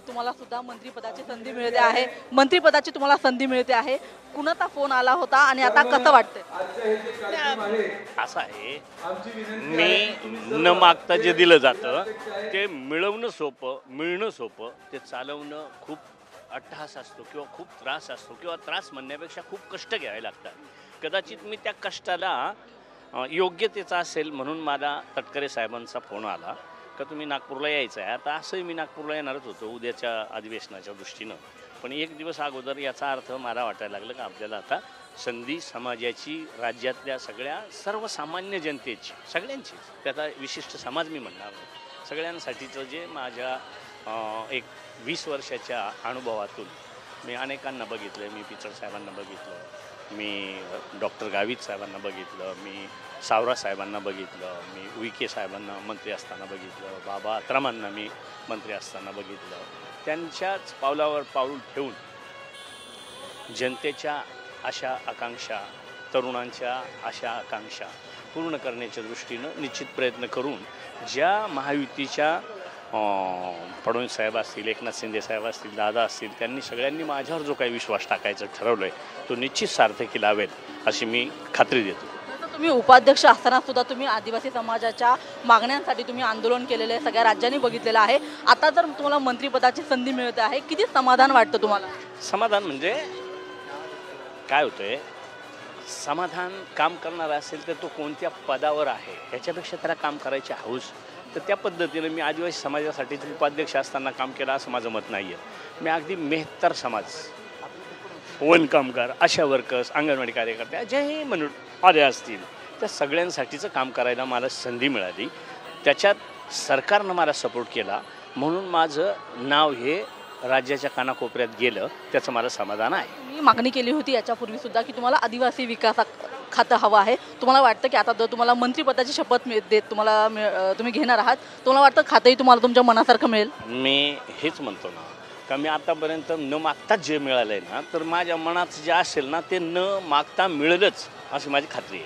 तुम्हाला सुद्धा मंत्रिपदाची संधी मिळते आहे, मंत्रिपदाची तुम्हाला संधी मिळते आहे. कुणाचा फोन आला होता आणि आता कसं वाटतंय? असं आहे, मी न मागता जे दिलं जातं ते मिळवणं सोपं, मिळणं सोपं, ते चालवणं खूप अट्टहास असतो किंवा खूप त्रास असतो किंवा त्रास म्हणण्यापेक्षा खूप कष्ट घ्यावे लागतात. कदाचित मी त्या कष्टाला योग्यतेचा असेल म्हणून मला तटकरे साहेबांचा फोन आला का तुम्ही नागपूरला यायचं आहे. आता असंही मी नागपूरला येणारच होतो उद्याच्या अधिवेशनाच्या दृष्टीनं, पण एक दिवस अगोदर याचा अर्थ मला वाटायला लागलं का आपल्याला आता संधी समाजाची, राज्यातल्या सगळ्या सर्वसामान्य जनतेची, सगळ्यांचीच, त्याचा विशिष्ट समाज मी म्हणणार नाही, सगळ्यांसाठीचं जे माझ्या एक 20 वर्षाच्या अनुभवातून मी अनेकांना बघितलं. मी पिचड साहेबांना बघितलं, मी डॉक्टर गावित साहेबांना बघितलं, मी सावरा साहेबांना बघितलं, मी उईके साहेबांना मंत्री असताना बघितलं, बाबा अत्रामांना मी मंत्री असताना बघितलं. त्यांच्याच पावलावर पाऊल ठेवून जनतेच्या आशा आकांक्षा, तरुणांच्या आशा आकांक्षा पूर्ण करण्याच्या दृष्टीनं निश्चित प्रयत्न करून ज्या महायुतीच्या फडणवीस साहेब असतील, एकनाथ शिंदे साहेब असतील, दादा असतील, त्यांनी सगळ्यांनी माझ्यावर जो काही विश्वास टाकायचं ठरवलं आहे तो निश्चित सार्थकी लावेल अशी मी खात्री देतो. तुम्ही उपाध्यक्ष असताना सुद्धा तुम्ही आदिवासी समाजाच्या मागण्यांसाठी तुम्ही आंदोलन केलेलं आहे, सगळ्या राज्यांनी बघितलेलं आहे. आता जर तुम्हाला मंत्रिपदाची संधी मिळते आहे, किती समाधान वाटतं तुम्हाला? समाधान म्हणजे काय होतंय, समाधान काम करणारा असेल तर तो कोणत्या पदावर आहे ह्याच्यापेक्षा त्याला काम करायची हौस. तर त्या पद्धतीनं मी आदिवासी समाजासाठी उपाध्यक्ष असताना काम केलं असं माझं मत नाही आहे. मी अगदी मेहत्तर समाज, वन कामगार, आशा वर्कर्स, अंगणवाडी कार्यकर्ते जे म्हणून आले असतील त्या सगळ्यांसाठीचं काम करायला मला संधी मिळाली. त्याच्यात सरकारनं मला सपोर्ट केला म्हणून माझं नाव हे राज्याच्या कानाकोपऱ्यात गेलं, त्याचं मला समाधान आहे. मी मागणी केली होती याच्यापूर्वी सुद्धा की तुम्हाला आदिवासी विकास खातं हवं आहे. तुम्हाला वाटतं की आता जर तुम्हाला मंत्रिपदाची शपथ देत तुम्ही घेणार आहात, तुम्हाला वाटतं खातंही तुम्हाला तुमच्या मनासारखं मिळेल? मी हेच म्हणतो ना का मी आतापर्यंत न मागताच जे मिळालं आहे ना, तर माझ्या मनात जे असेल ना ते न मागता मिळेलच अशी माझी खात्री आहे.